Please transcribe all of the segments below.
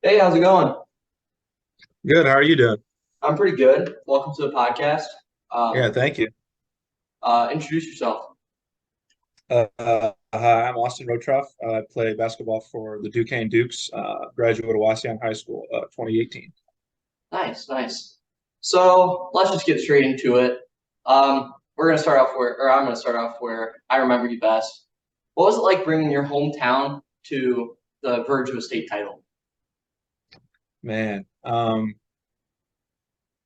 Hey, how's it going? Good. How are you doing? I'm pretty good. Welcome to the podcast. Yeah, Um, thank you. Introduce yourself. Hi, I'm Austin Rotroff. I play basketball for the Duquesne Dukes, graduate of Wasion High School, 2018. Nice, nice. So let's just get straight into it. We're gonna start off where, or I'm gonna start off where I remember you best. What was it like bringing your hometown to the verge of a state title? Man,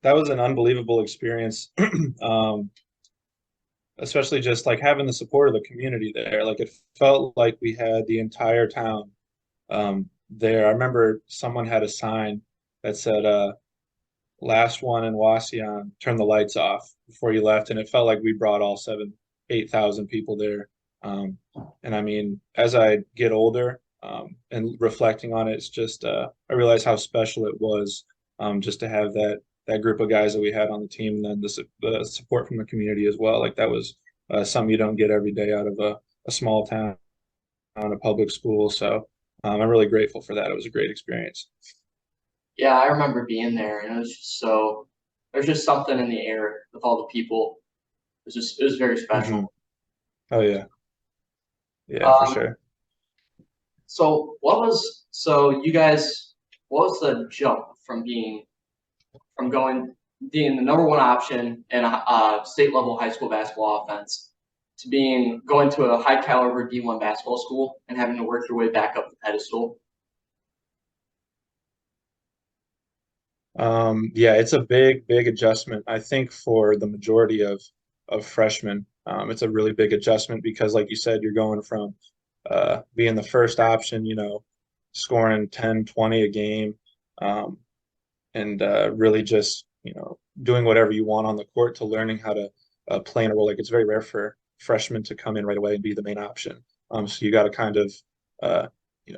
that was an unbelievable experience. Um, Especially just like having the support of the community there. Like it felt like we had the entire town there. I remember someone had a sign that said, last one in Wasion, turn the lights off before you left. And it felt like we brought all 8,000 people there. Um, and I mean, as I get older, and reflecting on it, it's just, I realize how special it was, just to have that group of guys that we had on the team, and then the support from the community as well. Like that was something you don't get every day out of a small town, a public school. So I'm really grateful for that. It was a great experience. Yeah, I remember being there, and it was just so. There's just something in the air with all the people. It was very Hmm. special. Oh yeah, yeah, for Um, sure. so you guys, what was the jump from being the number one option in a state level high school basketball offense to being going to a high caliber D1 basketball school and having to work your way back up the pedestal? Yeah, it's a big adjustment. I think for the majority of freshmen, it's a really big adjustment because, like you said, you're going from being the first option, scoring 10, 20 a game, um, and really just, doing whatever you want on the court to learning how to play in a role. Like it's very rare for freshmen to come in right away and be the main option. So you got to kind of, uh,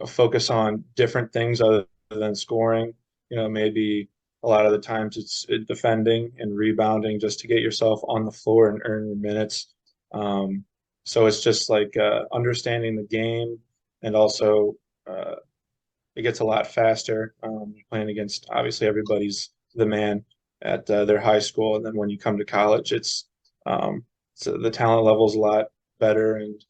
focus on different things other than scoring. Maybe a lot of the times it's defending and rebounding just to get yourself on the floor and earn your minutes. So it's just like understanding the game, and also uh, it gets a lot faster, playing against obviously everybody's the man at their high school, and then when you come to college, um, so the talent level is a lot better, and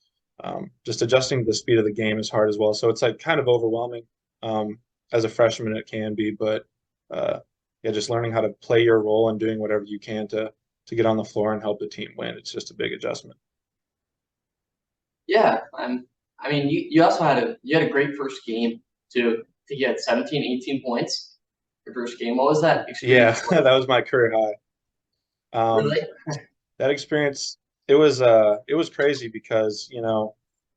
just adjusting to the speed of the game is hard as well. So it's like kind of overwhelming, um, as a freshman. It can be, but uh, yeah, just learning how to play your role and doing whatever you can to get on the floor and help the team win. It's just a big adjustment. Yeah, I mean, you also had a great first game to get 17, 18 points your first game. What was that Yeah, experience that like? was my career high. Um, Really? that experience, it was crazy because,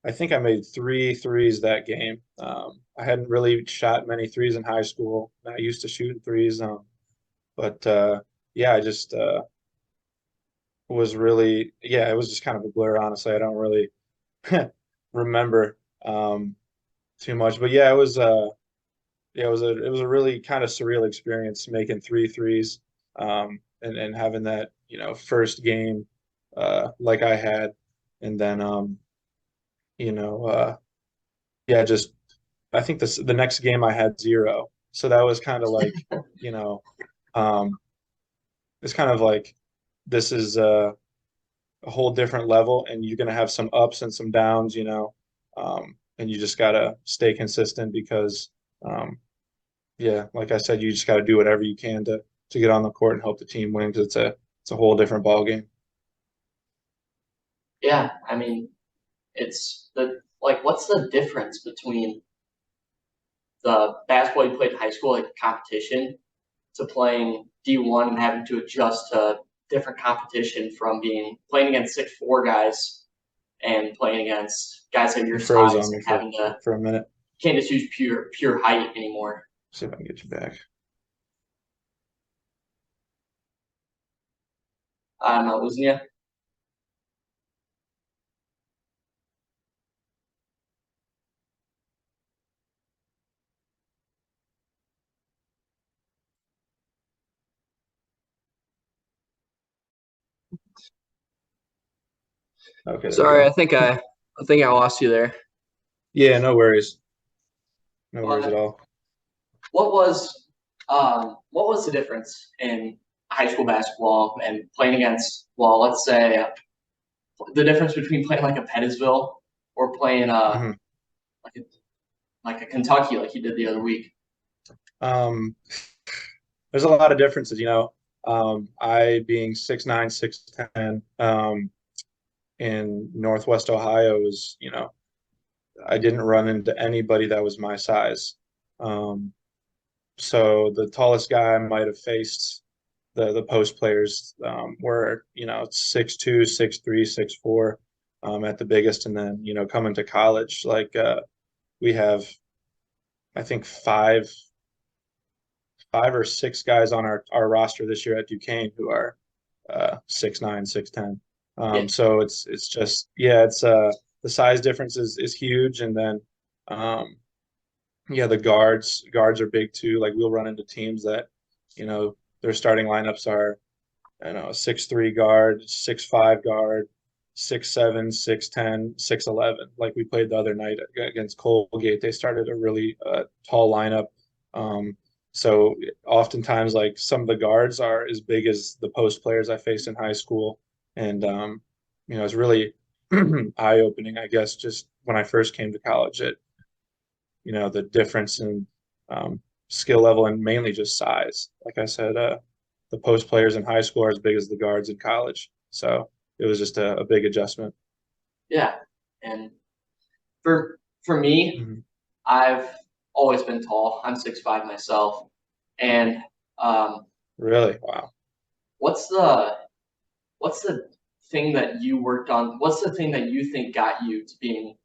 I think I made three threes that game. I hadn't really shot many threes in high school. I used to shoot threes, but yeah, I just was really, yeah, it was just kind of a blur, honestly. I don't really remember too much, but yeah, it was a really kind of surreal experience making three threes, and having that, first game, like I had, and then, you know, yeah, just I think the next game I had zero, so that was kind of like, you know, um, it's kind of like this is a whole different level, and you're gonna have some ups and some downs, and you just gotta stay consistent because, um, yeah, like I said, you just got to do whatever you can to get on the court and help the team win because it's a whole different ball game. Yeah, I mean, it's the like, what's the difference between the basketball you played in high school, like competition, to playing D1 and having to adjust to different competition from being playing against 6'4" guys and playing against guys of your You froze size on me and having to for a minute. can't just use pure height anymore. See if I can get you back. I'm not losing you. Okay, there we Sorry, go. I think I lost you there. Yeah, no worries. No worries at But all. what was the difference in high school basketball and playing against, well, let's say the difference between playing like a Pettisville or playing Mhm. like a, like a Kentucky like you did the other week? Um, there's a lot of differences, you know. I being 6'9", 6'10", in Northwest Ohio was, you know, I didn't run into anybody that was my size. Um, so the tallest guy I might have faced the post players were, you know, 6'2", 6'3", 6'4", at the biggest, and then, you know, coming to college, like we have, I think five or six guys on our roster this year at Duquesne who are 6'9", 6'10". Yeah, So it's just yeah, it's the size difference is huge, and then um, yeah, the guards are big too. Like we'll run into teams that, you know, their starting lineups are, I don't know, 6'3" guard, 6'5" guard, 6'7", 6'10", 6'11". Like we played the other night against Colgate. They started a really tall lineup. Um, so oftentimes, like some of the guards are as big as the post players I faced in high school, and you know, it's really eye-opening, I guess, just when I first came to college. You know, the difference in um, skill level and mainly just size. Like I said, the post players in high school are as big as the guards in college. So it was just a big adjustment. yeah. And for me, Mhm. I've always been tall. I'm 6'5" myself. And um, Really? Wow. what's the what's the thing that you worked on? What's the thing that you think got you to being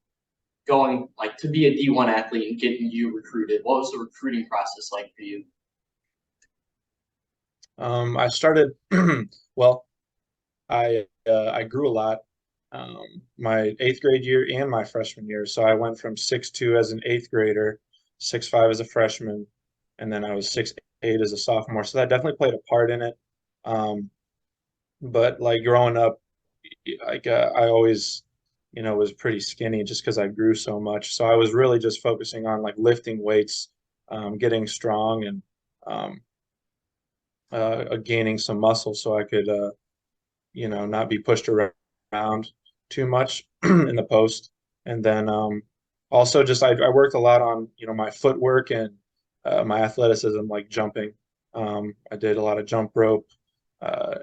going like to be a D1 athlete and getting you recruited? What was the recruiting process like for you? I started, well, I grew a lot my eighth grade year and my freshman year. So I went from 6'2" as an eighth grader, 6'5" as a freshman, and then I was 6'8" as a sophomore. So that definitely played a part in it. Um, but like growing up, like I always, you know, was pretty skinny just because I grew so much. So I was really just focusing on like lifting weights, getting strong, and um, gaining some muscle so I could, you know, not be pushed around too much in the post. And then also just I worked a lot on, you know, my footwork and my athleticism, like jumping. I did a lot of jump rope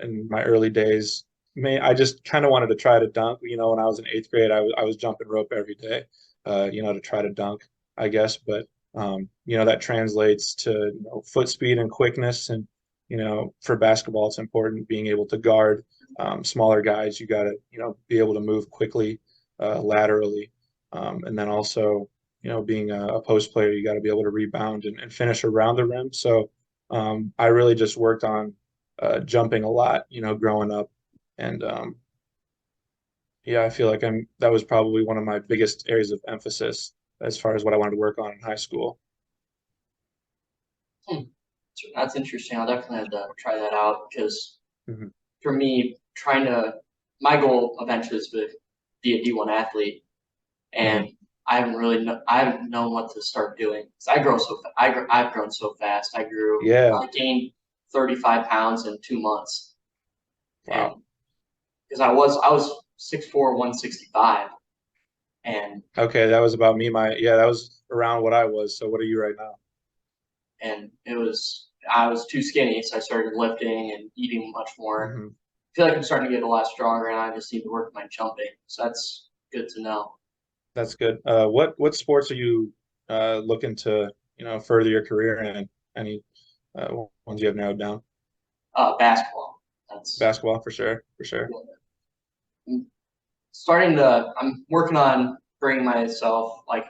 in my early days. I just kind of wanted to try to dunk. You know, when I was in eighth grade, I was jumping rope every day, you know, to try to dunk, I guess. But you know, that translates to, you know, foot speed and quickness. And, you know, for basketball, it's important being able to guard smaller guys. You got to, you know, be able to move quickly laterally. And then also, you know, being a post player, you got to be able to rebound and finish around the rim. So I really just worked on jumping a lot, you know, growing up. And yeah, I feel like that was probably one of my biggest areas of emphasis as far as what I wanted to work on in high school. Hmm, that's interesting. I'll definitely have to try that out because Hmm. for me, my goal eventually is to be a D1 athlete, Hmm. and I haven't known what to start doing. 'Cause I grow so I've grown so fast. Yeah. I gained 35 pounds in 2 months, Wow. and because I was 6'4", 165, and Okay, that was about me. Yeah, that was around what I was. So what are you right now? I was too skinny, so I started lifting and eating much more. Hmm. I feel like I'm starting to get a lot stronger, and I just need to work my jumping. So that's good to know. That's good. What sports are you looking to, you know, further your career in? Any ones you have narrowed down? Basketball. That's Basketball for sure, for sure. I'm I'm working on bringing myself like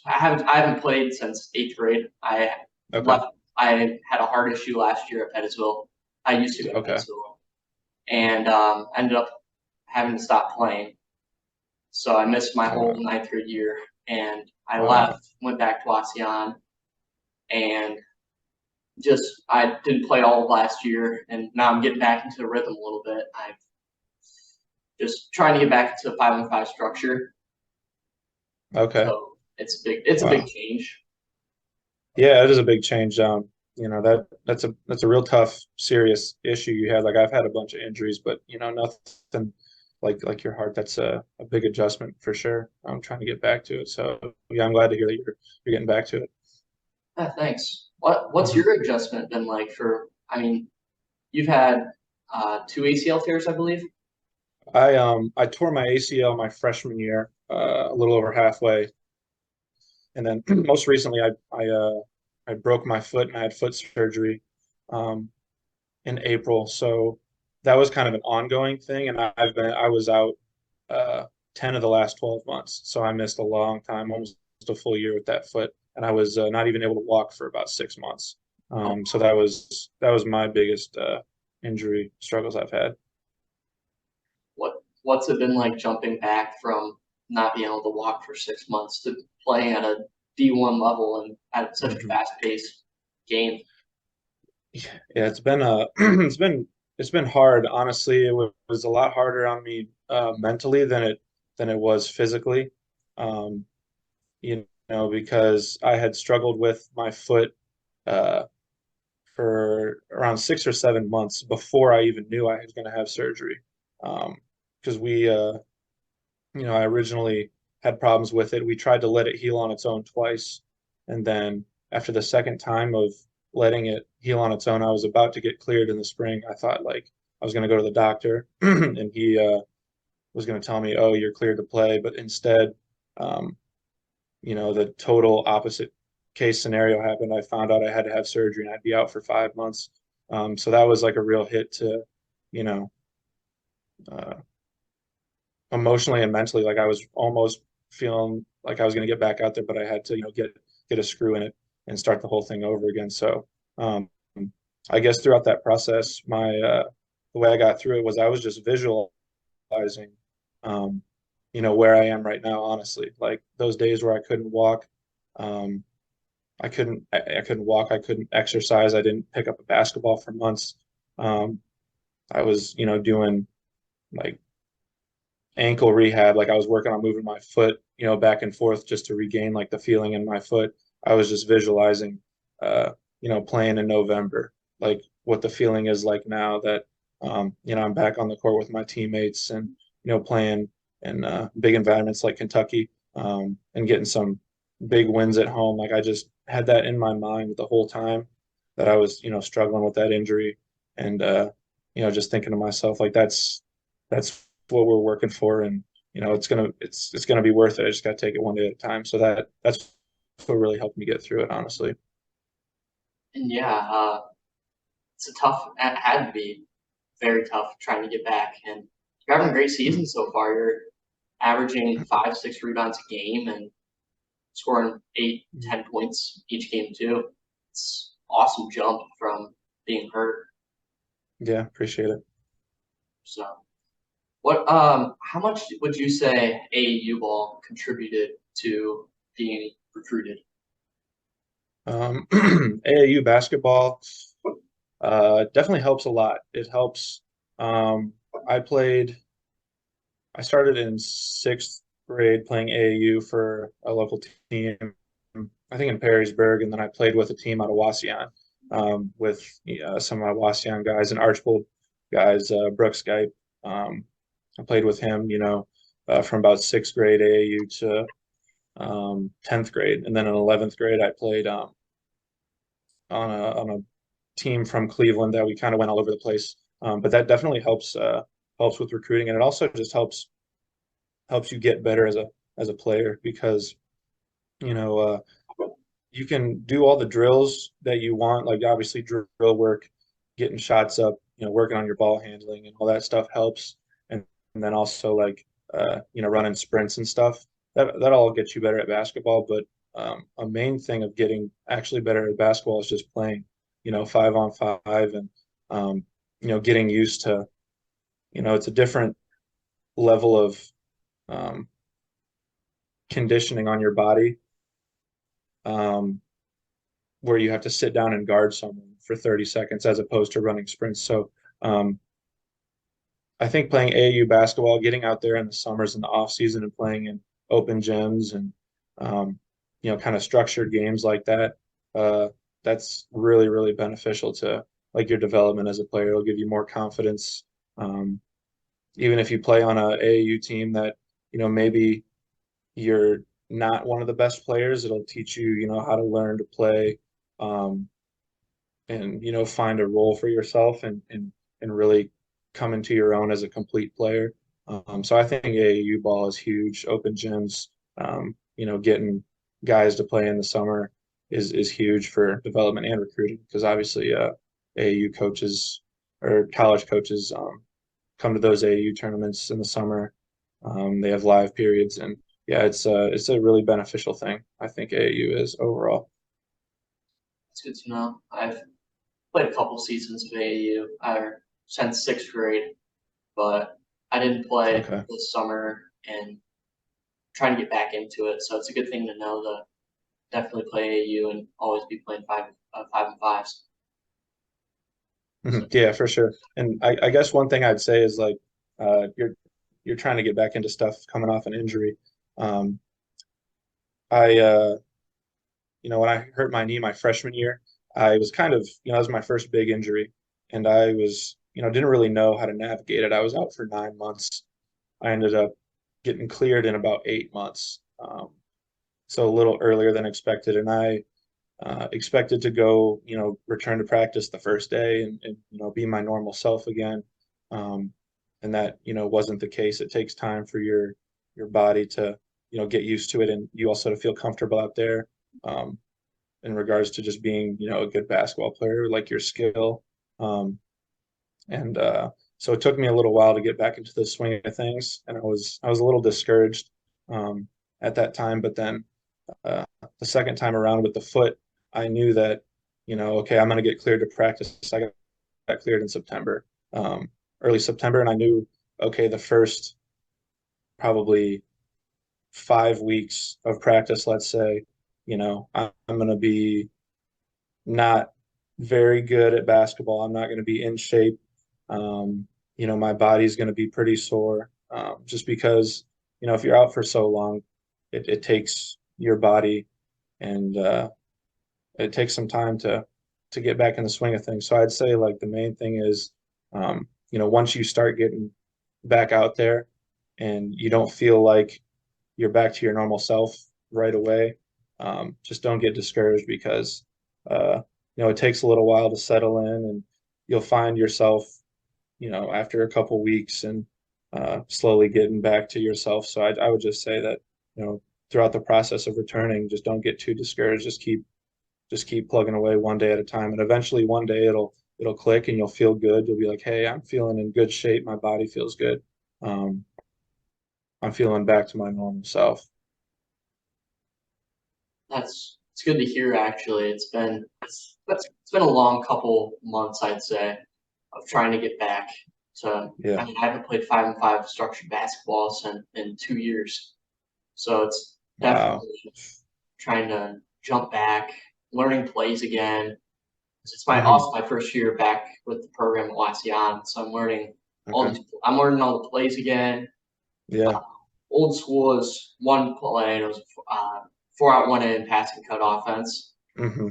I haven't played since eighth grade. Okay, Left. I had a heart issue last year at Pettisville. I used to go to okay. Pettisville, and ended up having to stop playing. So I missed my Oh, whole wow. ninth grade year, and I Wow. left, went back to Wasion, and just I didn't play all of last year, and now I'm getting back into the rhythm a little bit. I'm just trying to get back into the 5-on-5 structure. Okay. So it's a big Wow. change. Yeah, it is a big change. That's a real tough, serious issue you had. Like I've had a bunch of injuries, but nothing like your heart. That's a big adjustment for sure. I'm trying to get back to it. So yeah, I'm glad to hear that you're getting back to it. Yeah, thanks. What's Mhm. your adjustment been like for? I mean, you've had two ACL tears, I believe. I tore my ACL my freshman year, a little over halfway, and then most recently I broke my foot and I had foot surgery um, in April. So that was kind of an ongoing thing, and I was out uh, 10 of the last 12 months. So I missed a long time, almost a full year with that foot, and I was not even able to walk for about 6 months. Oh, So that was my biggest injury struggles I've had. what's it been like jumping back from not being able to walk for 6 months to playing at a D1 level and at such a Mhm. fast paced game? Yeah, it's been it's been hard. Honestly, was a lot harder on me mentally than it was physically. Um, because I had struggled with my foot uh, for around 6 or 7 months before I even knew I was going to have surgery. Because I originally had problems with it. We tried to let it heal on its own twice, and then after the second time of letting it heal on its own, I was about to get cleared in the spring. I thought like I was going to go to the doctor, and he was going to tell me, "Oh, you're cleared to play," but instead, um, the total opposite case scenario happened. I found out I had to have surgery and I'd be out for 5 months. So that was like a real hit to, you know, uh, emotionally and mentally. Like I was almost feeling like I was going to get back out there, but I had to, get a screw in it and start the whole thing over again. So um, I guess throughout that process, the way I got through it was I was just visualizing, um, where I am right now. Honestly, like those days where I couldn't walk. Um, I couldn't walk. I couldn't exercise. I didn't pick up a basketball for months. I was, doing like ankle rehab. Like I was working on moving my foot, back and forth just to regain like the feeling in my foot. I was just visualizing, playing in November, like what the feeling is like now that, I'm back on the court with my teammates and, playing in big environments like Kentucky, and getting some big wins at home. Like I just had that in my mind the whole time that I was, struggling with that injury and, just thinking to myself, like that's what we're working for, and it's gonna be worth it. I just got to take it one day at a time. So that's what really helped me get through it, honestly. And yeah, it's a tough, it had to be very tough trying to get back. And you're having a great season so far. You're averaging 5, 6 rebounds a game and scoring 8, 10 points each game too. It's awesome jump from being hurt. Yeah, appreciate it. So how much would you say AAU ball contributed to being recruited? AAU basketball definitely helps a lot. It helps. Um, I played. I started in sixth grade playing AAU for a local team, I think in Perrysburg, and then I played with a team out of Wasion, with some of my Wasion guys and Archbold guys, Brooks Skype. Um, I played with him, from about sixth grade AAU to 10th grade, and then in 11th grade I played on a team from Cleveland that we kind of went all over the place. But that definitely helps with recruiting, and it also just helps you get better as a player because you know you can do all the drills that you want, like obviously drill work, getting shots up, working on your ball handling and all that stuff helps, and then also like running sprints and stuff. That all gets you better at basketball, but a main thing of getting actually better at basketball is just playing, 5 on 5, and getting used to, it's a different level of um, conditioning on your body, um, where you have to sit down and guard someone for 30 seconds as opposed to running sprints. So um, I think playing AAU basketball, getting out there in the summers and the off season and playing in open gyms and kind of structured games like that, uh, that's really, really beneficial to like your development as a player. It'll give you more confidence. Um, Even if you play on a AAU team that, maybe you're not one of the best players, it'll teach you, how to learn to play, um, and, find a role for yourself and really come into your own as a complete player. So I think AAU ball is huge. Open gyms, getting guys to play in the summer is huge for development and recruiting because obviously AAU coaches or college coaches come to those AAU tournaments in the summer. They have live periods, and yeah, it's a really beneficial thing. I think AAU is overall. It's good to know. I've played a couple seasons of AAU since sixth grade, but I didn't play Okay. this summer and trying to get back into it. So it's a good thing to know to definitely play AAU and always be playing 5 and 5s. So Mhm. Yeah, for sure. And I guess one thing I'd say is like you're trying to get back into stuff coming off an injury. Um, I when I hurt my knee my freshman year, I was kind of, that was my first big injury, and I was, didn't really know how to navigate it. I was out for 9 months. I ended up getting cleared in about 8 months, so a little earlier than expected, and I expected to go, return to practice the first day and be my normal self again. Um, and that, wasn't the case. It takes time for your body to, get used to it and you also to feel comfortable out there um, in regards to just being, a good basketball player, like your skill. Um, and so it took me a little while to get back into the swing of things, and I was a little discouraged at that time. But then uh, the second time around with the foot, I knew that, okay, I'm going to get cleared to practice. I got cleared in September, early September, and I knew, okay, the first probably 5 weeks of practice, let's say, I'm going to be not very good at basketball. I'm not going to be in shape. Um, my body's going to be pretty sore just because, if you're out for so long, it takes your body and it takes some time to get back in the swing of things. So I'd say like the main thing is, once you start getting back out there and you don't feel like you're back to your normal self right away, just don't get discouraged because uh, it takes a little while to settle in, and you'll find yourself, after a couple weeks and slowly getting back to yourself. So I would just say that, throughout the process of returning, just don't get too discouraged. Just keep plugging away one day at a time, and eventually one day it'll click and you'll feel good. You'll be like, hey, I'm feeling in good shape. My body feels good. Um, I'm feeling back to my normal self. it's good to hear. Actually, it's been a long couple months, I'd say, of trying to get back. So I Yeah. mean, I haven't played 5 and 5 structured basketball in 2 years. So it's Wow. definitely trying to jump back, learning plays again. It's Hmm. also my first year back with the program at Wasion, so Okay. I'm learning all the plays again. Yeah. Old school is one play, and it was 4 out 1 in passing cut offense, Hmm.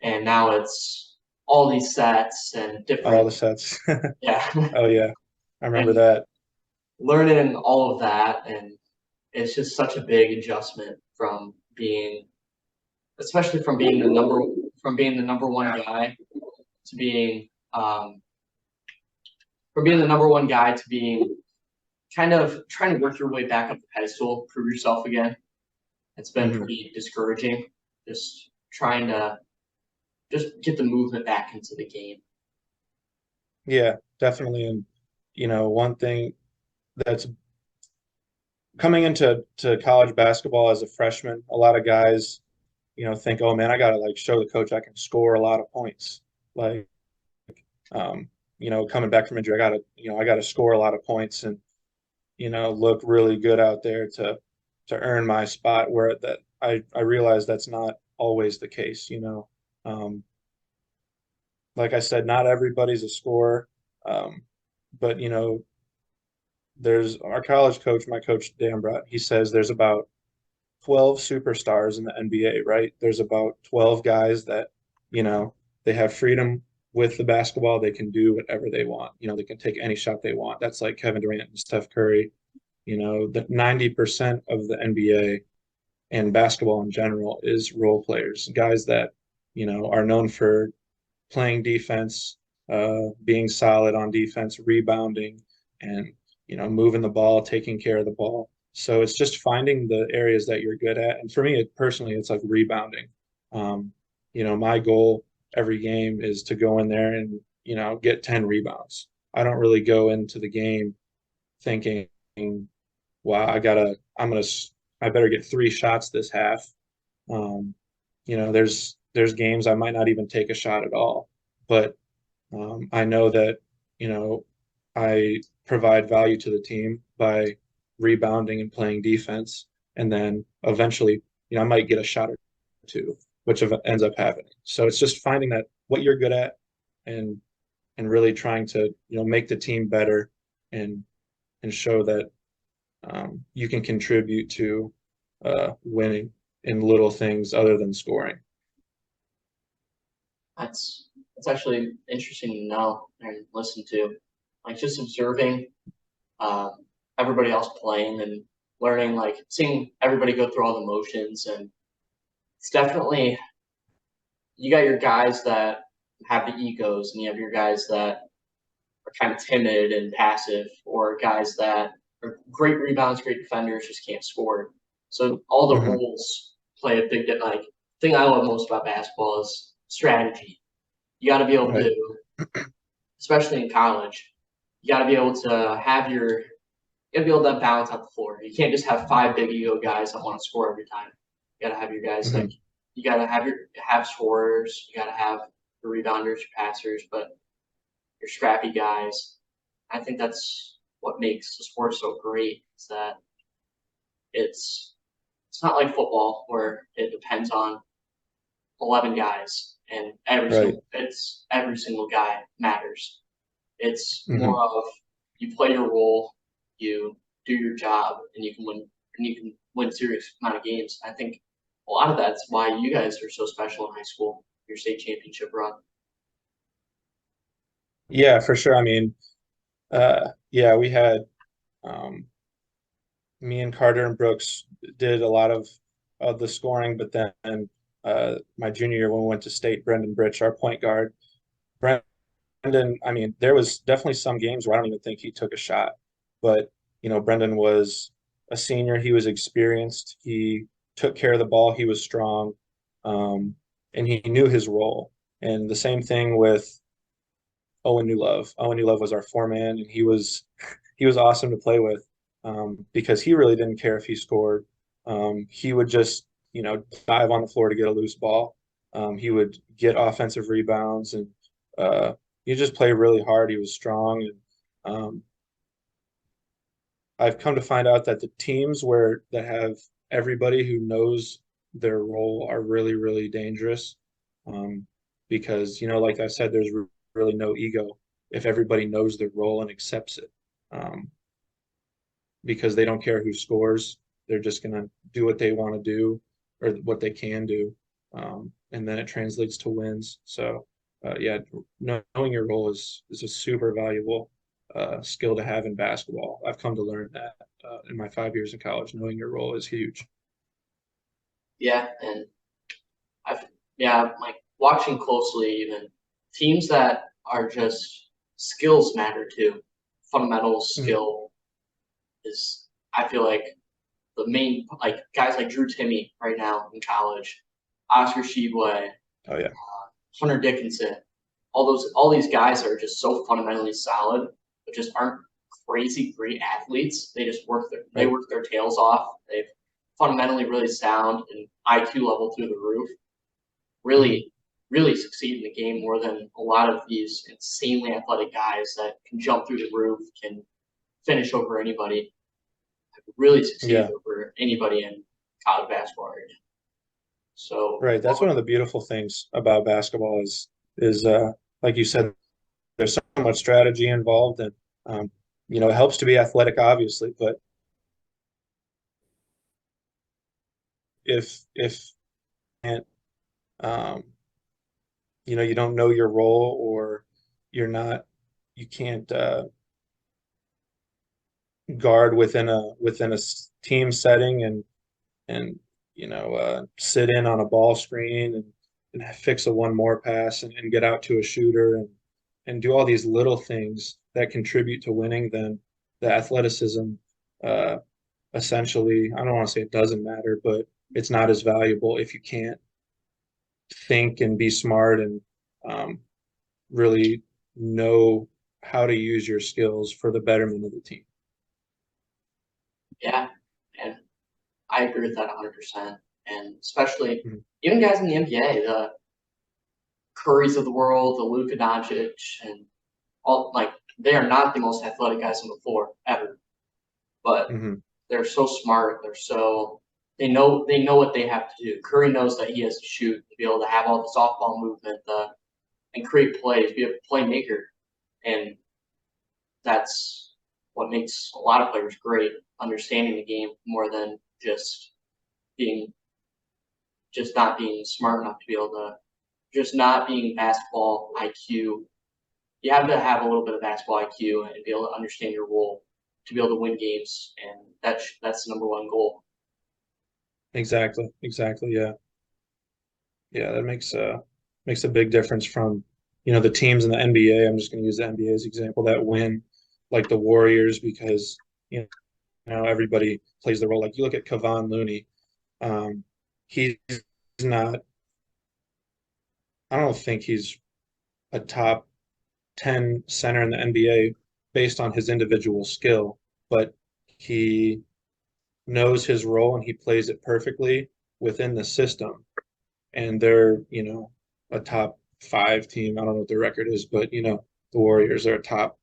and now it's all these sets and All different, the sets. yeah, Oh yeah. I remember and that. learning all of that, and it's just such a big adjustment especially from being the number one guy to being the number one guy to being kind of trying to work your way back up the pedestal, prove yourself again. It's been Hmm. pretty discouraging. Just trying to just get the movement back into the game. Yeah, definitely. And one thing that's coming into college basketball as a freshman, a lot of guys, think, oh man, I gotta like show the coach I can score a lot of points. Like, coming back from injury, I gotta score a lot of points and, look really good out there to earn my spot where that I realize that's not always the case, Um, like I said, not everybody's a scorer. Um, but there's our college coach, my coach Dan Brott, he says there's about 12 superstars in the NBA, right? There's about 12 guys that, you know, they have freedom with the basketball. They can do whatever they want. You know, they can take any shot they want. That's like Kevin Durant and Steph Curry. You know, the 90% of the NBA and basketball in general is role players, guys that, you know, are known for playing defense, being solid on defense, rebounding, and you know, moving the ball, taking care of the ball. So it's just finding the areas that you're good at. And for me, personally, it's like rebounding. Um, you know, my goal every game is to go in there and you know get 10 rebounds. I don't really go into the game thinking, "Wow, I better get 3 shots this half." Um, you know, there's games I might not even take a shot at all, but I know that, you know, I provide value to the team by rebounding and playing defense. And then eventually, you know, I might get a shot or two, which ends up happening. So it's just finding that what you're good at and really trying to, you know, make the team better and show that you can contribute to winning in little things other than scoring. That's actually interesting to know and listen to. Like just observing um, everybody else playing and learning, like seeing everybody go through all the motions, and it's definitely you got your guys that have the egos, and you have your guys that are kind of timid and passive, or guys that are great rebounds, great defenders, just can't score. So all the Hmm. rules play a big like thing I love most about basketball is strategy. You got to be able Right. to, especially in college, you got to be able to have your, you got to be able to balance out the floor. You can't just have five big ego guys that want to score every time. You got to have your guys like, Hmm. you got to have scorers. You got to have your rebounders, your passers, but your scrappy guys. I think that's what makes the sport so great. Is that it's it's not like football where it depends on 11 guys and Right. every single guy matters. It's Hmm. more of you play your role, you do your job, and you can win serious amount of games. I think a lot of that's why you guys are so special in high school. Your state championship run. Yeah, for sure. I mean, yeah, we had um, me and Carter and Brooks did a lot of the scoring, but then my junior year when we went to state, Brendan Britch, our point guard, Brendan, I mean, there was definitely some games where I don't even think he took a shot, but you know, Brendan was a senior, he was experienced, he took care of the ball, he was strong, um, and he knew his role. And the same thing with Owen Newlove. Owen Newlove was our foreman, and he was awesome to play with because he really didn't care if he scored. He would just you know dive on the floor to get a loose ball. He would get offensive rebounds, and he just played really hard. He was strong, and um, I've come to find out that the teams where that have everybody who knows their role are really dangerous. Um, because, you know, like I said, there's really no ego if everybody knows their role and accepts it. Um, because they don't care who scores. They're just gonna do what they want to do or what they can do. And then it translates to wins. So yeah, knowing your role is a super valuable skill to have in basketball. I've come to learn that in my 5 years in college. Knowing your role is huge. Yeah, and I've yeah, like watching closely even teams that are just skills matter too. Fundamental Mhm. skill is I feel like the main like guys like Drew Timmy right now in college, Oscar Sheboy, Oh yeah, Hunter Dickinson, all these guys are just so fundamentally solid, but just aren't crazy great athletes. They right. work their tails off. They've fundamentally really sound and IQ level through the roof. Hmm. Really succeed in the game more than a lot of these insanely athletic guys that can jump through the roof, can finish over anybody, really succeed Yeah, over anybody in college basketball right now. So, right. That's one of the beautiful things about basketball is like you said, there's so much strategy involved, and um, you know, it helps to be athletic, obviously, but if um, you don't know your role, or you're not you can't guard within a team setting, and sit in on a ball screen, and fix a one more pass, and get out to a shooter, and do all these little things that contribute to winning, then the athleticism uh, essentially, I don't want to say it doesn't matter, but it's not as valuable if you can't think and be smart, and um, really know how to use your skills for the betterment of the team. Yeah, and I agree with that 100%. And especially Mhm. even guys in the NBA, the Currys of the world, the Luka Doncic, and all like they are not the most athletic guys on the floor ever, but Mhm. they're so smart. They know what they have to do. Curry knows that he has to shoot to be able to have all the softball movement, and create plays, be a playmaker, and that's what makes a lot of players great. Understanding the game more than being just not being smart enough to be able to just not being basketball IQ. You have to have a little bit of basketball IQ and be able to understand your role to be able to win games, and that's the number one goal. Exactly. Exactly. Yeah. Yeah. That makes a big difference from, the teams in the NBA. I'm just going to use the NBA as example that win, like the Warriors, because everybody plays the role. Like you look at Kevon Looney, um, he's not. I don't think he's a top 10 center in the NBA based on his individual skill, but he knows his role and he plays it perfectly within the system. And they're, a top five team. I don't know what the record is, but the Warriors are a top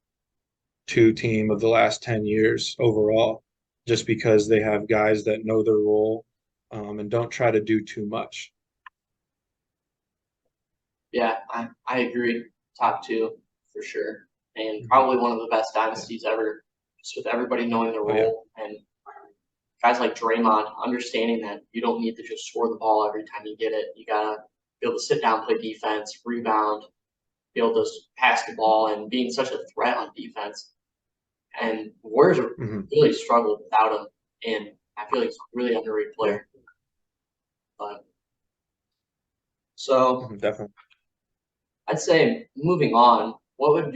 two team of the last 10 years overall, just because they have guys that know their role, and don't try to do too much. Yeah, I agree. Top two for sure, and Mhm. probably one of the best Yeah. dynasties ever. Just with everybody knowing their Oh yeah. role, and guys like Draymond understanding that you don't need to just score the ball every time you get it. You gotta be able to sit down, play defense, rebound, be able to pass the ball, and being such a threat on defense. And Warriors are Hmm. really struggled without him, and I feel like he's a really underrated Yeah. player. But so Definitely. I'd say moving on, what's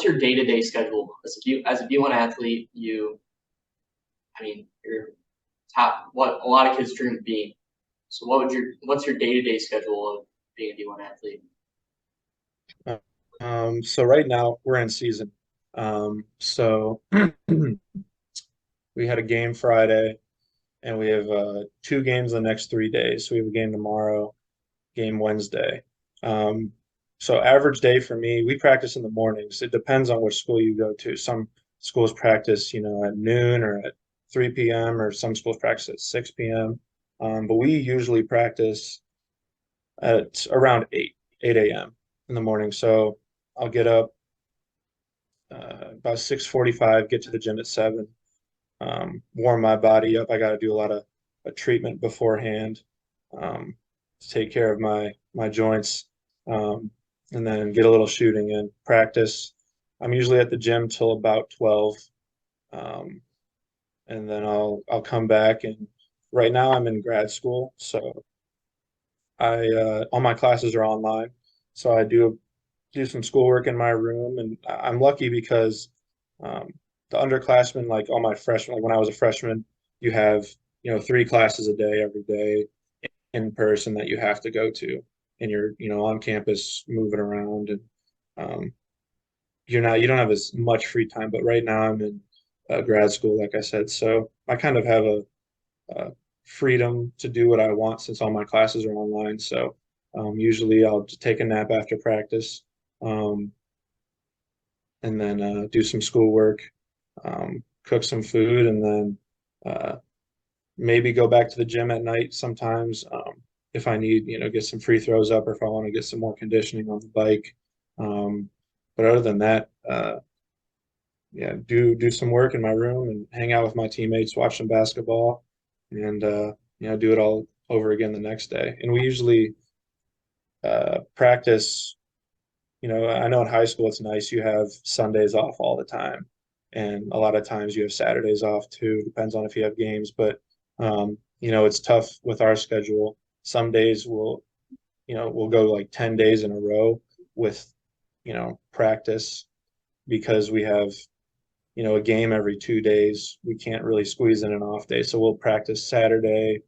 your day to day schedule as a D1 athlete? You're top what a lot of kids dream of being. So what's your day to day schedule of being a D1 athlete? So right now we're in season. So we had a game Friday, and we have two games the next 3 days. So we have a game tomorrow, game Wednesday. Um, so average day for me, we practice in the mornings. It depends on which school you go to. Some schools practice, at noon or at 3 p.m., or some schools practice at 6 p.m. But we usually practice at around 8 a.m. in the morning. So I'll get up about 6:45, get to the gym at 7, warm my body up. I got to do a lot of a treatment beforehand, to take care of my joints, um, and then get a little shooting in practice. I'm usually at the gym till about 12, um, and then I'll come back. And right now I'm in grad school, so I all my classes are online. So I do some schoolwork in my room, and I'm lucky because um, the underclassmen, like all my freshmen, like when I was a freshman, you have 3 classes a day every day in person that you have to go to, and you're on campus moving around, and um, you don't have as much free time. But right now I'm in grad school, like I said, so I kind of have a freedom to do what I want since all my classes are online. So usually I'll just take a nap after practice. Um, and then do some schoolwork, cook some food, and then uh, maybe go back to the gym at night sometimes, if I need, get some free throws up, or if I want to get some more conditioning on the bike. Um, but other than that, yeah, do some work in my room and hang out with my teammates, watch some basketball, and do it all over again the next day. And we usually practice. I know in high school it's nice you have Sundays off all the time, and a lot of times you have Saturdays off too. Depends on if you have games, but it's tough with our schedule. Some days we'll go like 10 days in a row with practice because we have a game every 2 days. We can't really squeeze in an off day, so we'll practice Saturday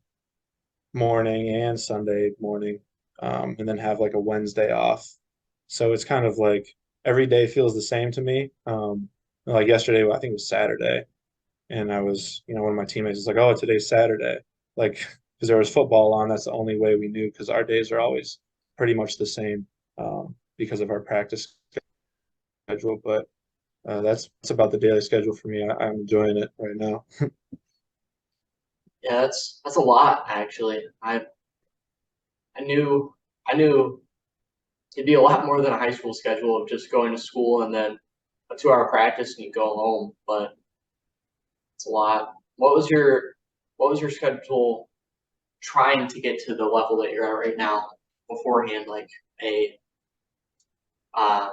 morning and Sunday morning, and then have like a Wednesday off. So it's kind of like every day feels the same to me. Like yesterday, I think it was Saturday, and one of my teammates was like, "Oh, today's Saturday," like because there was football on. That's the only way we knew because our days are always pretty much the same because of our practice schedule. But that's about the daily schedule for me. I'm enjoying it right now. Yeah, that's a lot actually. I knew it'd be a lot more than a high school schedule of just going to school and then a 2 hour practice and you go home, but it's a lot. What was your schedule trying to get to the level that you're at right now beforehand, like a uh,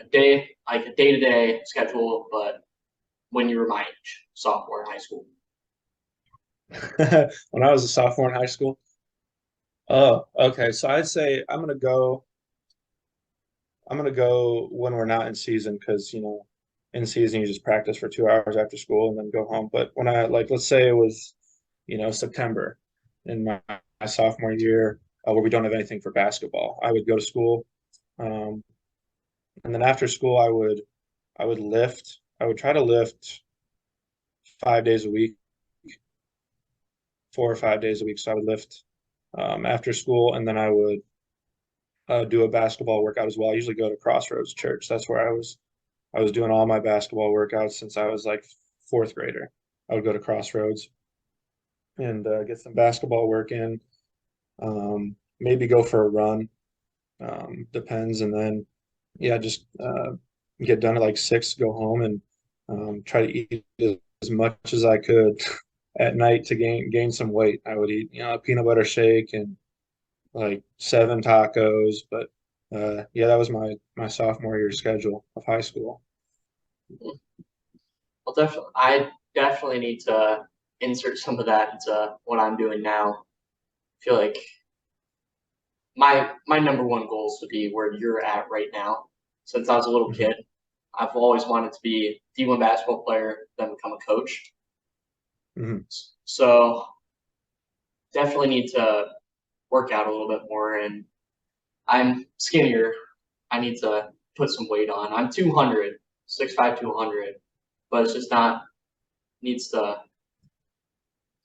a day to day schedule, but when you were my age, sophomore in high school. When I was a sophomore in high school. Oh, okay. So I'd say I'm gonna go when we're not in season because in season you just practice for 2 hours after school and then go home. But when I like let's say it was September in my sophomore year where we don't have anything for basketball, I would go to school, um, and then after school I would lift. I would try to lift 5 days a week, 4 or 5 days a week. So I would lift after school, and then I would do a basketball workout as well. I usually go to Crossroads Church. That's where I was doing all my basketball workouts since I was like fourth grader. I would go to Crossroads and get some basketball work in. Maybe go for a run. Depends, and then yeah, just get done at like 6, go home, and try to eat as much as I could at night to gain some weight. I would eat a peanut butter shake and like 7 tacos, but yeah, that was my sophomore year schedule of high school. Well, definitely, I definitely need to insert some of that into what I'm doing now. I feel like my number one goal is to be where you're at right now. Since I was a little Mhm. kid, I've always wanted to be a D1 basketball player, then become a coach. Mhm. So definitely need to work out a little bit more. And I'm skinnier. I need to put some weight on. I'm 200, 6'5", 200, but it's just not needs to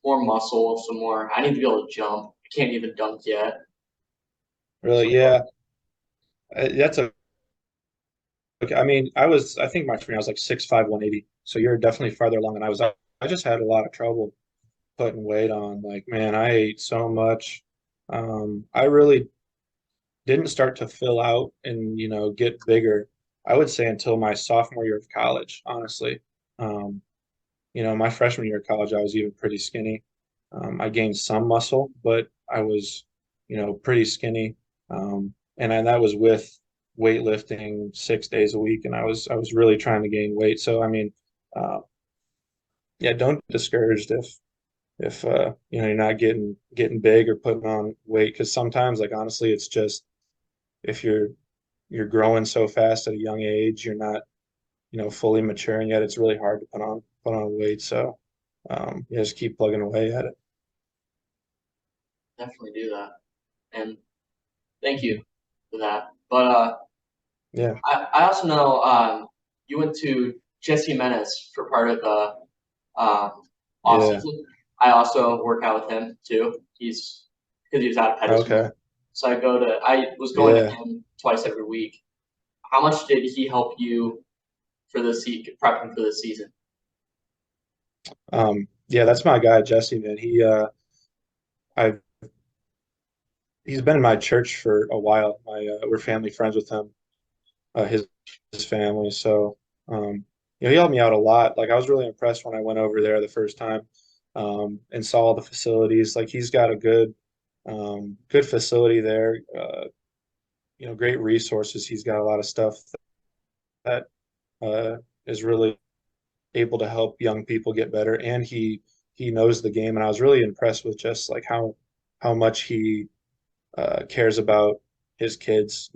more muscle, some more. I need to be able to jump. I can't even dunk yet. Really, So yeah, that's a. Okay, I mean, I think my screen I was like 6'5", 180. So you're definitely farther along than I was. I just had a lot of trouble putting weight on. Like, man, I ate so much. I really didn't start to fill out and get bigger. I would say until my sophomore year of college, honestly. Um, my freshman year of college, I was even pretty skinny. I gained some muscle, but I was, pretty skinny. And that was with weightlifting 6 days a week, and I was really trying to gain weight. So I mean, uh, yeah, don't get discouraged if you're not getting big or putting on weight because sometimes, like honestly, it's just if you're growing so fast at a young age, you're not fully mature, and yet it's really hard to put on weight. So you just keep plugging away at it. definitely do that. And thank you for that. But Yeah, I also know you went to Jesse Menace for part of the off yeah. season. I also work out with him too. He's because he was out of Pedestal. Okay. So I was going to Yeah. him twice every week. How much did he help you for the prepping for the season? Yeah, that's my guy, Jesse, man. I he's been in my church for a while. We're family friends with him, his family. So, he helped me out a lot. Like I was really impressed when I went over there the first time. and saw all the facilities. Like he's got a good facility there. Great resources. He's got a lot of stuff that is really able to help young people get better, and he knows the game. And I was really impressed with just like how much he cares about his kids.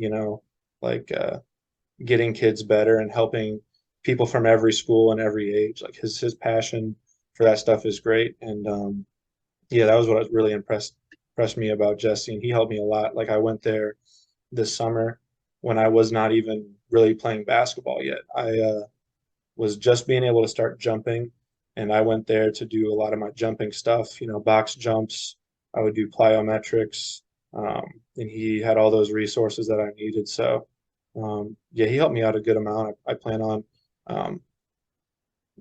Like getting kids better and helping people from every school and every age. Like his passion for that stuff is great. And yeah, that was what really impressed me about Jesse. And he helped me a lot. Like I went there this summer when I was not even really playing basketball yet. I was just being able to start jumping, and I went there to do a lot of my jumping stuff, box jumps. I would do plyometrics, and he had all those resources that I needed. So, yeah, he helped me out a good amount. I plan on um,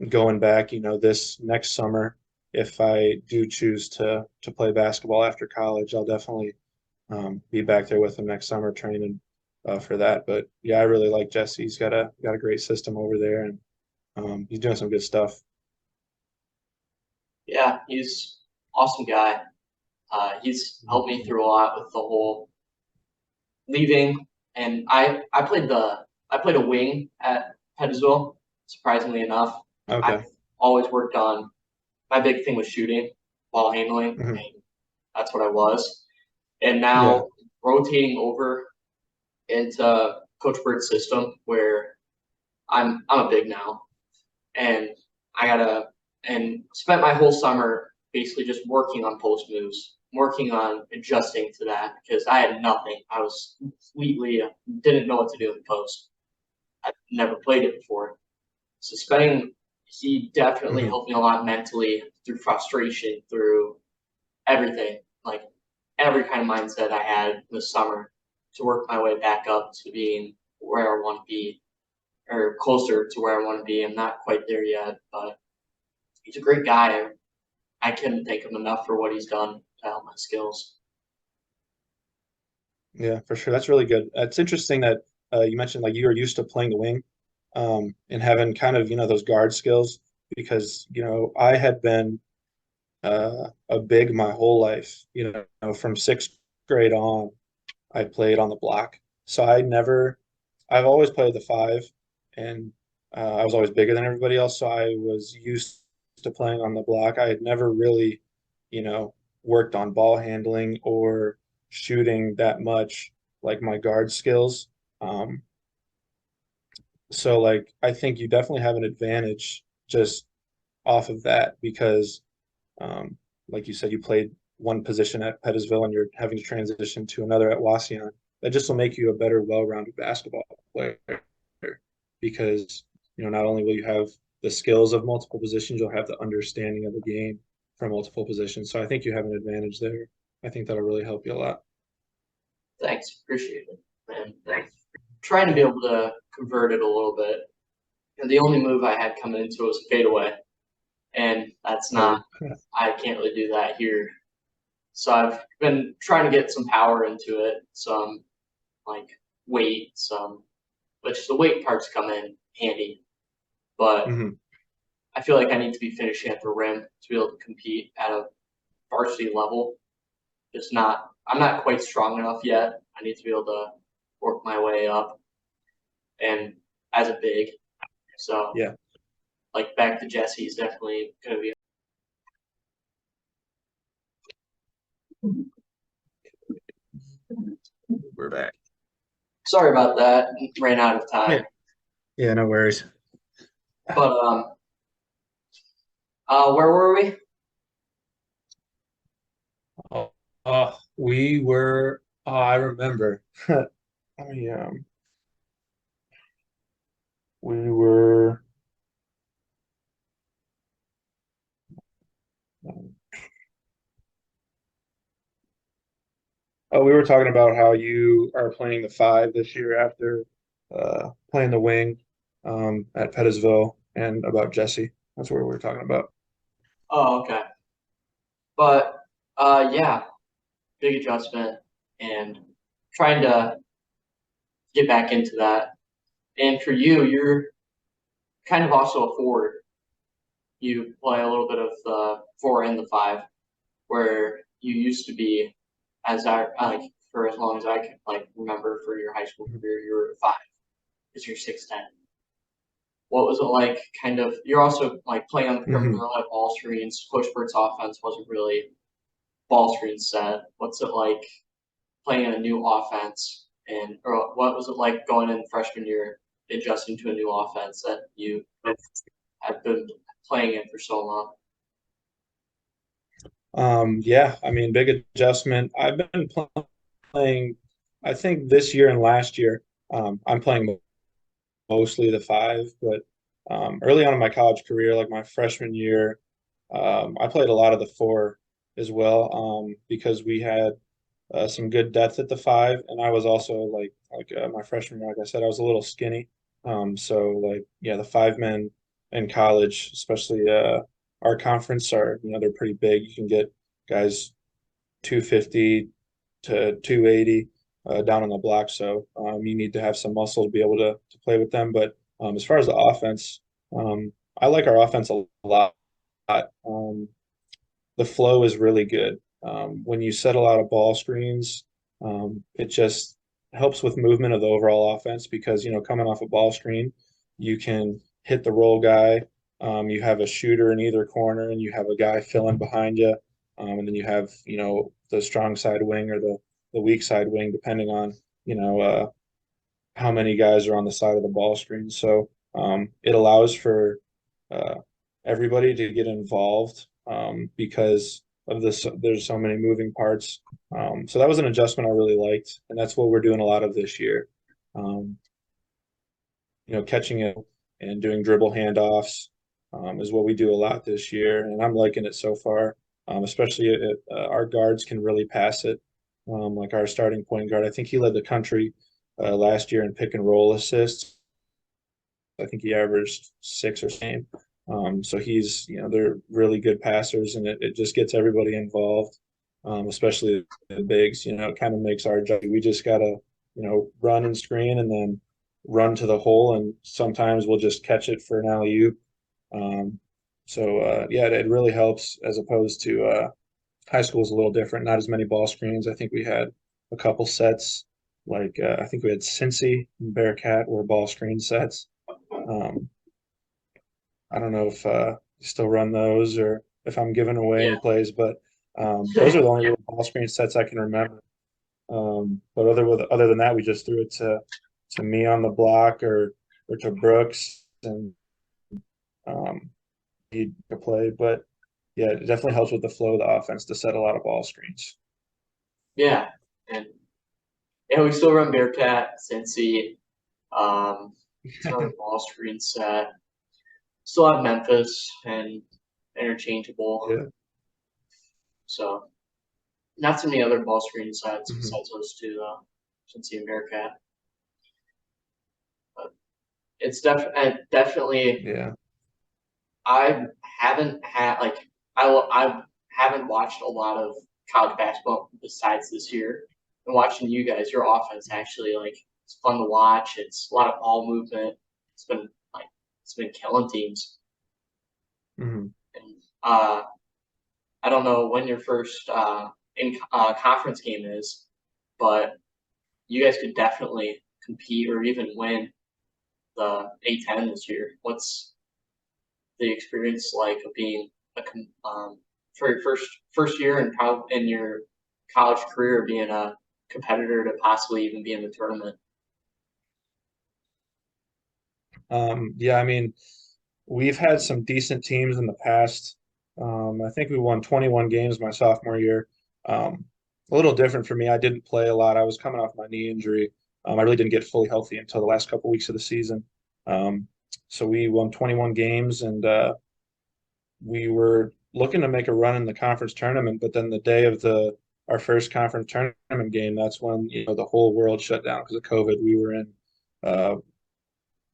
going back, this next summer. If I do choose to play basketball after college, I'll definitely be back there with him next summer training for that. But yeah, I really like Jesse. He's got a great system over there, and he's doing some good stuff. Yeah, he's awesome guy. He's helped me through a lot with the whole leaving, and I played a wing at Pettisville. Surprisingly enough, I've Okay. always worked on my big thing was shooting, ball handling, Hmm. and that's what I was. And Yeah. now rotating over into Coach Bird's system where I'm a big now, and I gotta and spent my whole summer basically just working on post moves, working on adjusting to that because I had nothing. I was completely didn't know what to do in post. I've never played it before. So spending he definitely Hmm. helped me a lot mentally through frustration, through everything, like every kind of mindset I had this summer to work my way back up to being where I want to be or closer to where I want to be. I'm not quite there yet, but he's a great guy. I couldn't thank him enough for what he's done to help my skills. Yeah, for sure. That's really good. It's interesting that you mentioned like you were used to playing the wing, and having kind of, those guard skills because, I had been a big my whole life, from sixth grade on. I played on the block. So I've always played the five, and I was always bigger than everybody else. So I was used to playing on the block. I had never really, you know, worked on ball handling or shooting that much, like my guard skills. Um, so like I think you definitely have an advantage just off of that because um, like you said, you played one position at Pettisville and you're having to transition to another at Wasion. That just will make you a better, well-rounded basketball player because, not only will you have the skills of multiple positions, you'll have the understanding of the game from multiple positions. So I think you have an advantage there. I think that'll really help you a lot. Thanks, appreciate it, man. Trying to be able to convert it a little bit. And the only move I had coming into it was fadeaway, and that's not. Oh, I can't really do that here. So I've been trying to get some power into it, some like weight, which the weight parts come in handy. But hmm. I feel like I need to be finishing at the rim to be able to compete at a varsity level. Just not, I'm not quite strong enough yet. I need to be able to work my way up and as a big. So Yeah, like back to Jesse is definitely going to be. we're back. Sorry about that. Ran out of Yeah, time. yeah, no worries. But where were we? Oh, we were. Oh, I remember. I mean, we were. Oh, we were talking about how you are playing the five this year after playing the wing at Pettisville, and about Jesse. That's what we were talking about. Oh, okay. But yeah, big adjustment and trying to get back into that. And for you, you're kind of also a forward. you play a little bit of the four and the five, where you used to be, as I like for as long as I can like remember for your high school career, you were a five because you're 6'10". What was it like? Kind of, you're also like playing on the perimeter, Hmm. like ball screens. Coach Burt's offense wasn't really ball screen set. What's it like playing in a new offense? And or what was it like going in freshman year, adjusting to a new offense that you have been playing in for so long? Yeah, I mean, big adjustment. I've been playing, I think this year and last year, I'm playing mostly the five, but early on in my college career, like my freshman year, I played a lot of the four as well, because we had some good depth at the five, and I was also my freshman year, like I said, I was a little skinny. So like yeah, the five men in college, especially our conference are, they're pretty big. You can get guys 250 to 280 down on the block. So you need to have some muscle to be able to play with them. But as far as the offense, I like our offense a lot. The flow is really good. When you set a lot of ball screens, it just helps with movement of the overall offense because, coming off a ball screen, you can hit the roll guy. You have a shooter in either corner, and you have a guy filling behind you. And then you have, the strong side wing or the weak side wing, depending on, you know, uh, how many guys are on the side of the ball screen. So it allows for uh, everybody to get involved because of this. There's so many moving parts. So that was an adjustment I really liked, and that's what we're doing a lot of this year. Um, Catching it and doing dribble handoffs is what we do a lot this year, and I'm liking it so far. Especially our guards can really pass it. Like our starting point guard, I think he led the country last year in pick and roll assists. I think he averaged six or same. So they're really good passers, and it just gets everybody involved, especially the bigs. It kind of makes our job. We just gotta, run and screen, and then run to the hole, and sometimes we'll just catch it for an alley-oop. Um, yeah, it really helps as opposed to high school is a little different. Not as many ball screens. I think we had a couple sets. Like I think we had Cincy and Bearcat were ball screen sets. Um, I don't know if you still run those or if I'm giving away any Yeah. plays, but those are the only real ball screen sets I can remember. But other than that, we just threw it to me on the block or to Brooks, and he could play. But yeah, it definitely helps with the flow of the offense to set a lot of ball screens. Yeah. And yeah, we still run Bearcat, Cincy, some other ball screen set. Still have Memphis and interchangeable. Yeah. So not so many other ball screen sets Hmm. besides those two though, Cincy and Bearcat. But it's definitely Yeah. I haven't had like I haven't watched a lot of college basketball besides this year. And watching you guys, your offense actually like it's fun to watch. It's a lot of ball movement. It's been like it's been killing teams. Hmm. And I don't know when your first in conference game is, but you guys could definitely compete or even win the A10 this year. What's the experience like of being for your first year and probably in your college career being a competitor to possibly even be in the tournament? Yeah, I mean, we've had some decent teams in the past. I think we won 21 games my sophomore year. A little different for me. I didn't play a lot. I was coming off my knee injury. I really didn't get fully healthy until the last couple weeks of the season. Um, so we won 21 games, and we were looking to make a run in the conference tournament. But then the day of the our first conference tournament game, that's when the whole world shut down because of COVID. We were in uh,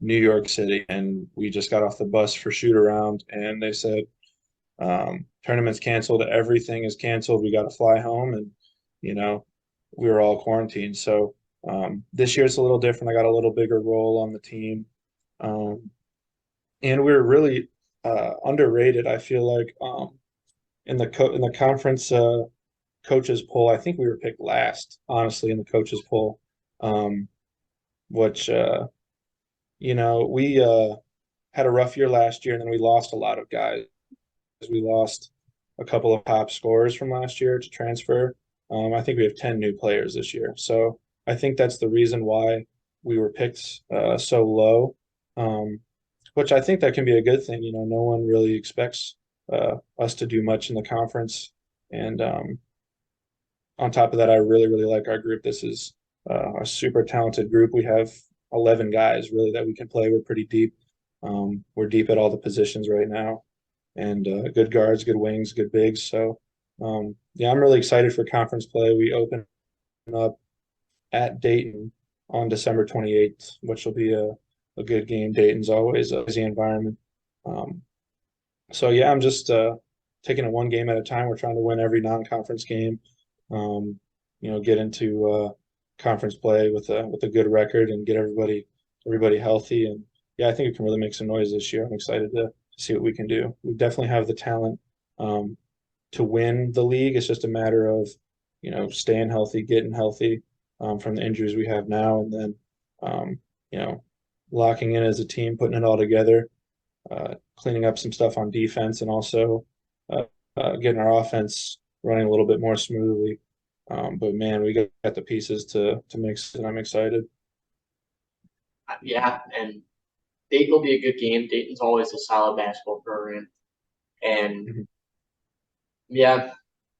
New York City, and we just got off the bus for shoot around, and they said tournament's canceled, everything is canceled. We got to fly home, and you know we were all quarantined. So this year it's a little different. I got a little bigger role on the team, and we were really underrated. I feel like in the conference coaches poll, I think we were picked last, honestly, in the coaches poll, um, which we had a rough year last year, and then we lost a lot of guys. We lost a couple of top scorers from last year to transfer. I think we have 10 new players this year. So I think that's the reason why we were picked so low, um, which I think that can be a good thing. No one really expects us to do much in the conference. And on top of that, I really, really like our group. This is a super talented group. We have 11 guys really that we can play. We're pretty deep. We're deep at all the positions right now, and good guards, good wings, good bigs. So, yeah, I'm really excited for conference play. We open up at Dayton on December 28th, which will be a good game. Dayton's always a busy environment. Um, so, yeah, I'm just taking it one game at a time. We're trying to win every non-conference game. Um, get into conference play with a good record and get everybody healthy. And yeah, I think we can really make some noise this year. I'm excited to see what we can do. We definitely have the talent um, to win the league. It's just a matter of staying healthy, getting healthy from the injuries we have now, and then um, you know locking in as a team, putting it all together, cleaning up some stuff on defense, and also uh, getting our offense running a little bit more smoothly. But man, we got the pieces to mix, and I'm excited. Yeah, and Dayton will be a good game. Dayton's always a solid basketball program, and Mhm. yeah,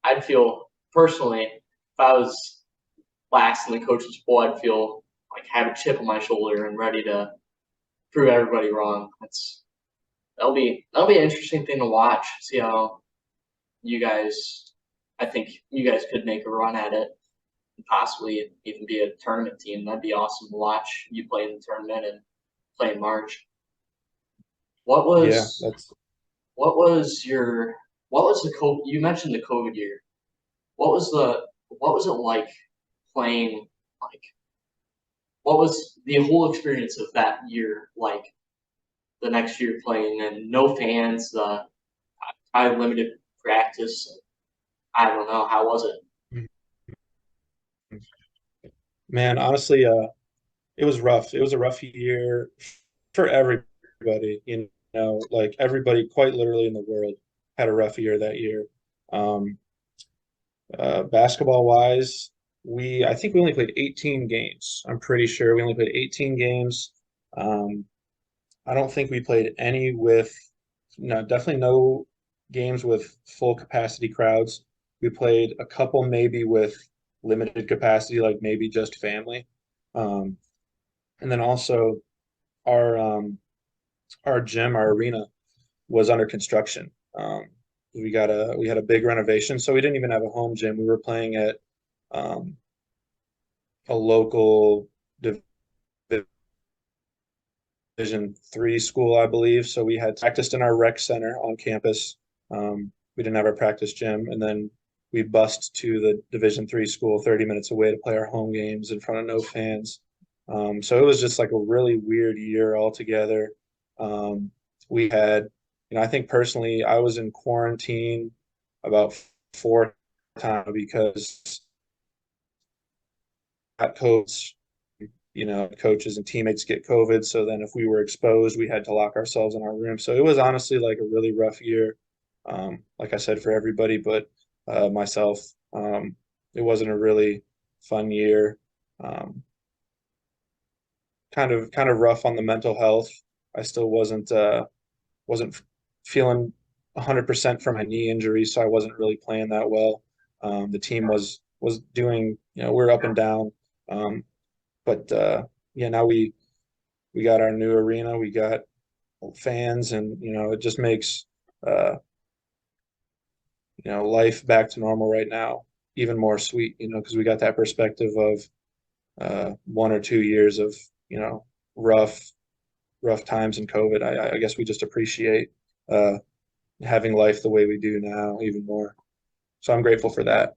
I'd feel personally if I was last in the coaches poll, I'd feel like have a chip on my shoulder and ready to prove everybody wrong. That'll be an interesting thing to watch. See how you guys. I think you guys could make a run at it and possibly even be a tournament team. That'd be awesome to watch you play in the tournament and play in March. What Yeah, was that's what was your what was the COVID? You mentioned the COVID year. What was it like playing like what was the whole experience of that year like the next year playing and no fans, the I limited practice. I don't know. How was it? man. Honestly, it was rough. It was a rough year for everybody. Like everybody, quite literally in the world, had a rough year that year. Um, Basketball wise, we I think we only played 18 games. I'm pretty sure we only played 18 games. Um, I don't think we played any with no, definitely no games with full capacity crowds. We played a couple maybe with limited capacity, like maybe just family. Um, and then also our um, our gym, our arena was under construction. We had a big renovation, so we didn't even have a home gym. We were playing at um, a local Division 3 school, I believe. So we had practiced in our rec center on campus. We didn't have our practice gym, and then we bussed to the Division 3 school 30 minutes away to play our home games in front of no fans. So it was just like a really weird year altogether. We had, I think personally, I was in quarantine about 4 times because I got COVID. Coaches and teammates get COVID. So then if we were exposed, we had to lock ourselves in our room. So it was honestly like a really rough year. Like I said, for everybody, but myself, it wasn't a really fun year. Um, kind of rough on the mental health. I still wasn't feeling 100% from my knee injury, so I wasn't really playing that well. The team was doing, we're up and down. Um, but yeah, now we got our new arena, we got fans, and it just makes uh, life back to normal right now even more sweet. Because we got that perspective of 1 or 2 years of you know rough rough times in COVID. I guess we just appreciate uh, having life the way we do now even more. So I'm grateful for that.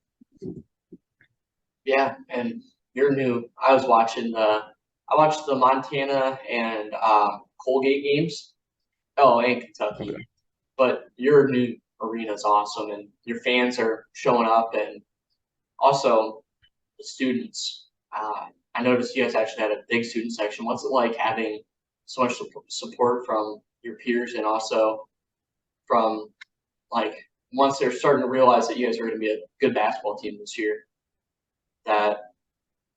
Yeah, and you're new. I watched the Montana and Colgate games. Oh, and Okay. Kentucky. but your new arena is awesome, and your fans are showing up, and also the students. I noticed you guys actually had a big student section. What's it like having so much support from your peers and also from like once they're starting to realize that you guys are going to be a good basketball team this year? That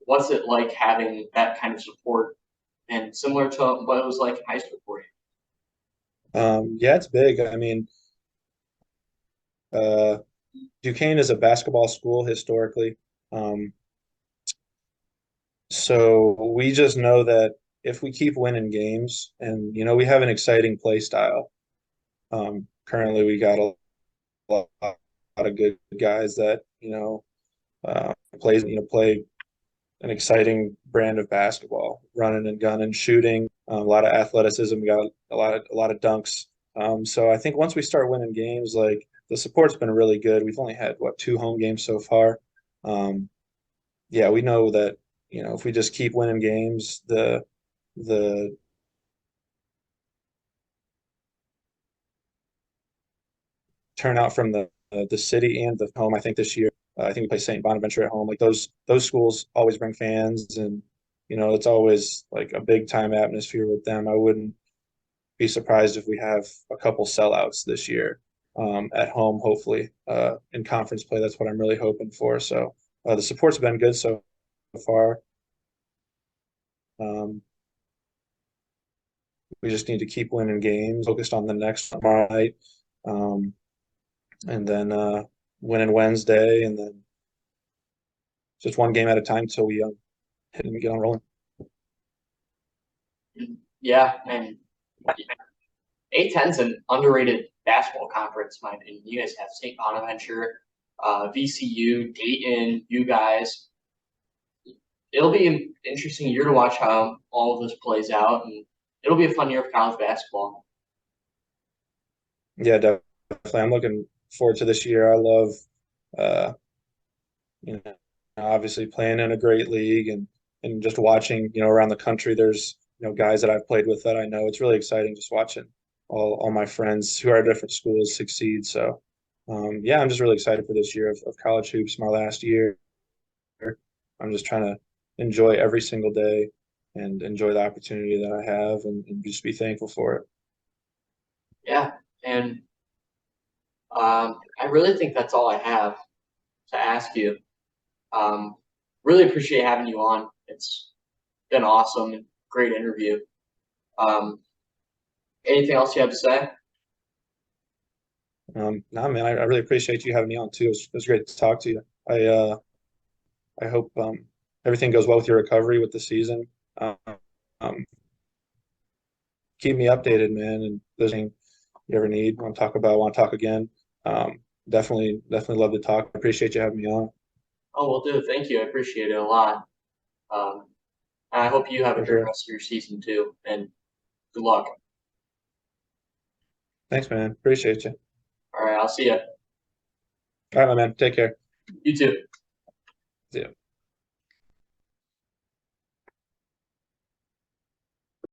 what's it like having that kind of support and similar to what it was like in high school for you? Yeah, it's big. I mean, uh, Duquesne is a basketball school historically. Um, so we just know that if we keep winning games and, we have an exciting play style. Currently, we got a lot of good guys that, play an exciting brand of basketball, running and gunning, shooting, a lot of athleticism. We got a lot of dunks. So I think once we start winning games, like the support's been really good. We've only had what 2 home games so far. Um, yeah, we know that if we just keep winning games, the turnout from the city and the home. I think this year, I think we play St. Bonaventure at home. Like those schools always bring fans, and it's always like a big time atmosphere with them. I wouldn't be surprised if we have a couple sellouts this year at home. Hopefully, in conference play, that's what I'm really hoping for. So the support's been good so far. Um, we just need to keep winning games, focused on the next one tomorrow night, um, and then winning Wednesday, and then just one game at a time till we hit and we get on rolling. Yeah, and A10's an underrated basketball conference, in my opinion. You guys have St. Bonaventure, VCU, Dayton, you guys. It'll be an interesting year to watch how all of this plays out, and it'll be a fun year of college basketball. Yeah, definitely. I'm looking forward to this year. I love, uh, obviously playing in a great league and just watching, around the country. There's, guys that I've played with that I know. It's really exciting just watching all my friends who are at different schools succeed. So, yeah, I'm just really excited for this year of college hoops, my last year. I'm just trying to enjoy every single day and enjoy the opportunity that I have and just be thankful for it. Yeah, and I really think that's all I have to ask you. Um, really appreciate having you on. It's been awesome and great interview. Um, anything else you have to say? No, man, I really appreciate you having me on too. It was great to talk to you. I hope everything goes well with your recovery with the season. Um, um, Keep me updated, man. And if there's anything you ever need, want to talk again. Definitely love to talk. I appreciate you having me on Oh, will do. Thank you. I appreciate it a lot. Um, and I hope you have a for great sure. rest of your season too. And good luck. Thanks, man. Appreciate you. All right, I'll see you. All right, my man. Take care. You too. See ya.